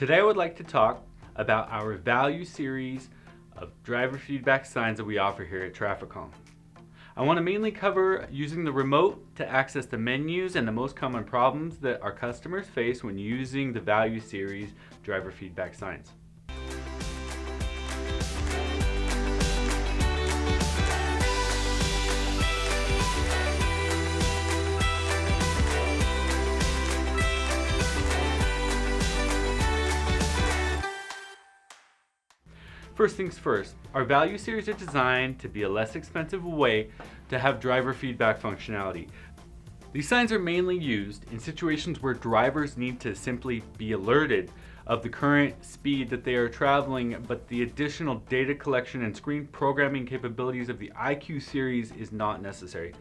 Today I would like to talk about our value series of driver feedback signs that we offer here at TraffiCalm. I want to mainly cover using the remote to access the menus and the most common problems that our customers face when using the value series driver feedback signs. First things first, our value series are designed to be a less expensive way to have driver feedback functionality. These signs are mainly used in situations where drivers need to simply be alerted of the current speed that they are traveling, but the additional data collection and screen programming capabilities of the IQ series is not necessary.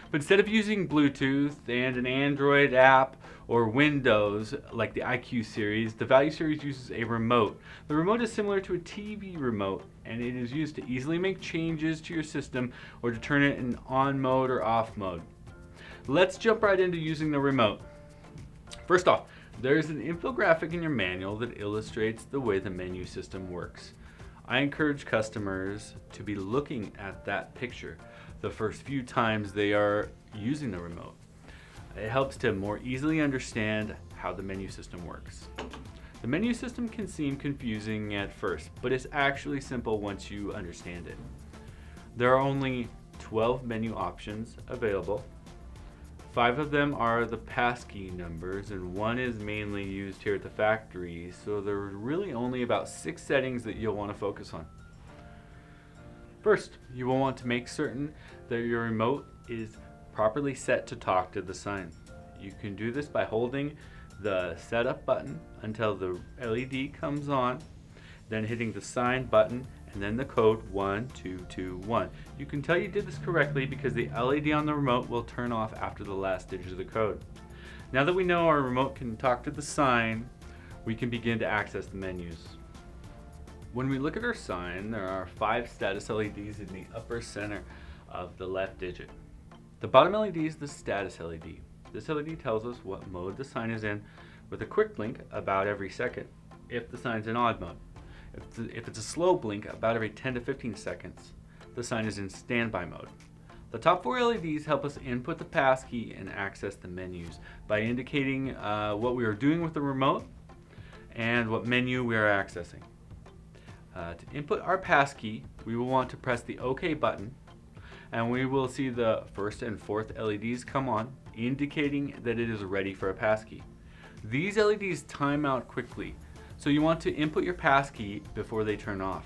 But instead of using Bluetooth and an Android app or Windows like the IQ series, the value series uses a remote. The remote is similar to a TV remote, and it is used to easily make changes to your system or to turn it in on mode or off mode. Let's jump right into using the remote. First off, there's an infographic in your manual that illustrates the way the menu system works. I encourage customers to be looking at that picture the first few times they are using the remote. It helps to more easily understand how the menu system works. The menu system can seem confusing at first, but it's actually simple once you understand it. There are only 12 menu options available. 5 of them are the passkey numbers, and 1 is mainly used here at the factory, so there are really only about 6 settings that you'll want to focus on. First, you will want to make certain that your remote is properly set to talk to the sign. You can do this by holding the setup button until the LED comes on, then hitting the sign button and then the code 1221. You can tell you did this correctly because the LED on the remote will turn off after the last digit of the code. Now that we know our remote can talk to the sign, we can begin to access the menus. When we look at our sign, there are 5 status LEDs in the upper center of the left digit. The bottom LED is the status LED. This LED tells us what mode the sign is in with a quick blink about every second if the sign's in odd mode. If it's a slow blink about every 10 to 15 seconds, the sign is in standby mode. The top 4 LEDs help us input the passkey and access the menus by indicating what we are doing with the remote and what menu we are accessing. To input our passkey, we will want to press the OK button, and we will see the first and fourth LEDs come on, indicating that it is ready for a passkey. These LEDs time out quickly, so you want to input your passkey before they turn off.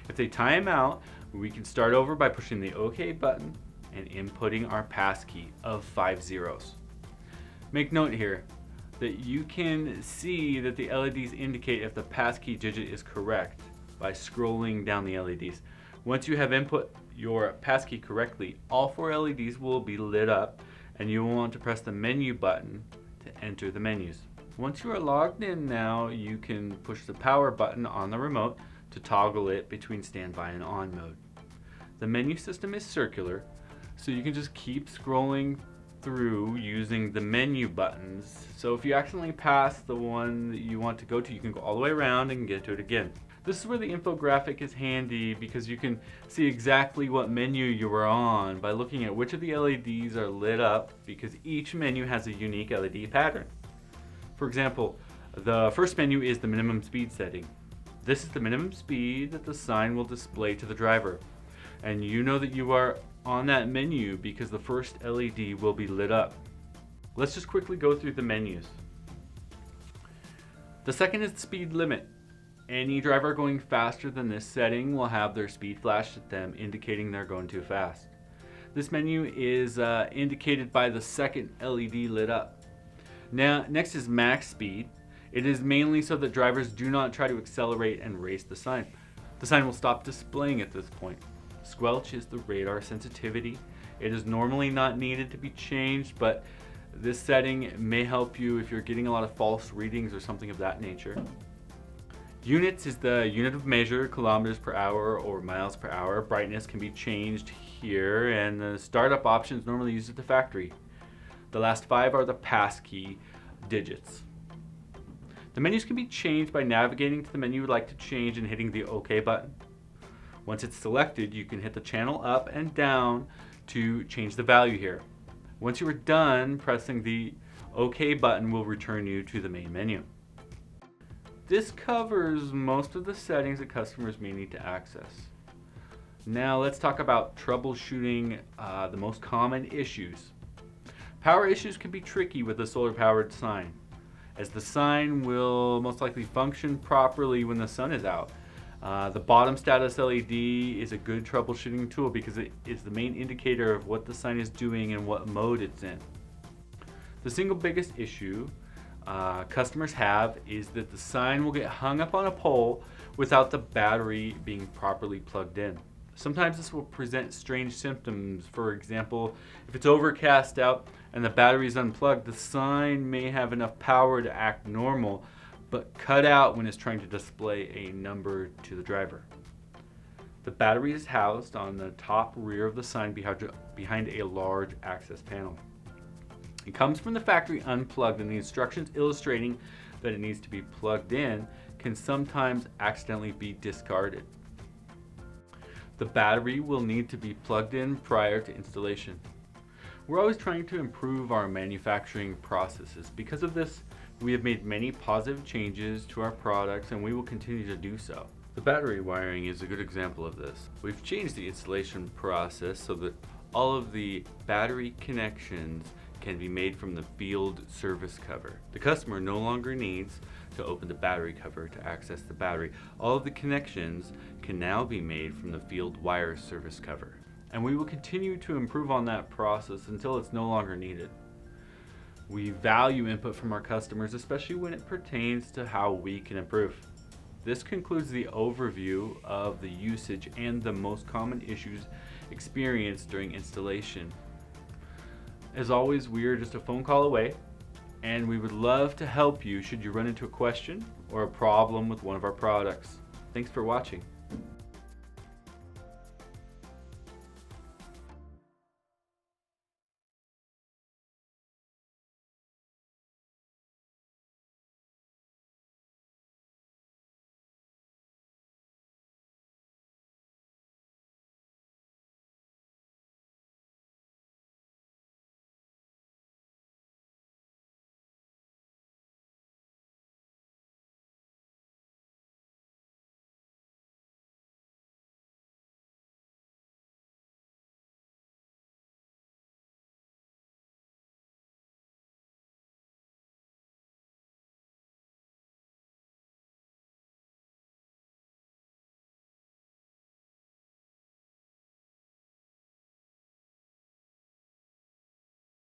If they time out, we can start over by pushing the OK button and inputting our passkey of 5 zeros. Make note here that you can see that the LEDs indicate if the passkey digit is correct by scrolling down the LEDs. Once you have input your passkey correctly, all 4 LEDs will be lit up, and you will want to press the menu button to enter the menus. Once you are logged in now, you can push the power button on the remote to toggle it between standby and on mode. The menu system is circular, so you can just keep scrolling through using the menu buttons. So if you accidentally pass the one that you want to go to, you can go all the way around and get to it again. This is where the infographic is handy because you can see exactly what menu you are on by looking at which of the LEDs are lit up, because each menu has a unique LED pattern. For example, the first menu is the minimum speed setting. This is the minimum speed that the sign will display to the driver. And you know that you are on that menu because the first LED will be lit up. Let's just quickly go through the menus. The second is the speed limit. Any driver going faster than this setting will have their speed flashed at them, indicating they're going too fast. This menu is indicated by the second LED lit up. Now, next is max speed. It is mainly so that drivers do not try to accelerate and race the sign. The sign will stop displaying at this point. Squelch is the radar sensitivity. It is normally not needed to be changed, but this setting may help you if you're getting a lot of false readings or something of that nature. Units is the unit of measure, kilometers per hour or miles per hour. Brightness can be changed here, and the startup option is normally used at the factory. The last 5 are the passkey digits. The menus can be changed by navigating to the menu you would like to change and hitting the OK button. Once it's selected, you can hit the channel up and down to change the value here. Once you are done, pressing the OK button will return you to the main menu. This covers most of the settings that customers may need to access. Now let's talk about troubleshooting the most common issues. Power issues can be tricky with a solar powered sign, as the sign will most likely function properly when the sun is out. The bottom status LED is a good troubleshooting tool because it is the main indicator of what the sign is doing and what mode it's in. The single biggest issue customers have is that the sign will get hung up on a pole without the battery being properly plugged in. Sometimes this will present strange symptoms. For example, if it's overcast out and the battery is unplugged, the sign may have enough power to act normal, but cut out when it's trying to display a number to the driver. The battery is housed on the top rear of the sign behind a large access panel. It comes from the factory unplugged, and the instructions illustrating that it needs to be plugged in can sometimes accidentally be discarded. The battery will need to be plugged in prior to installation. We're always trying to improve our manufacturing processes. Because of this, we have made many positive changes to our products, and we will continue to do so. The battery wiring is a good example of this. We've changed the installation process so that all of the battery connections can be made from the field service cover. The customer no longer needs to open the battery cover to access the battery. All of the connections can now be made from the field wire service cover. And we will continue to improve on that process until it's no longer needed. We value input from our customers, especially when it pertains to how we can improve. This concludes the overview of the usage and the most common issues experienced during installation. As always, we are just a phone call away, and we would love to help you should you run into a question or a problem with one of our products. Thanks for watching.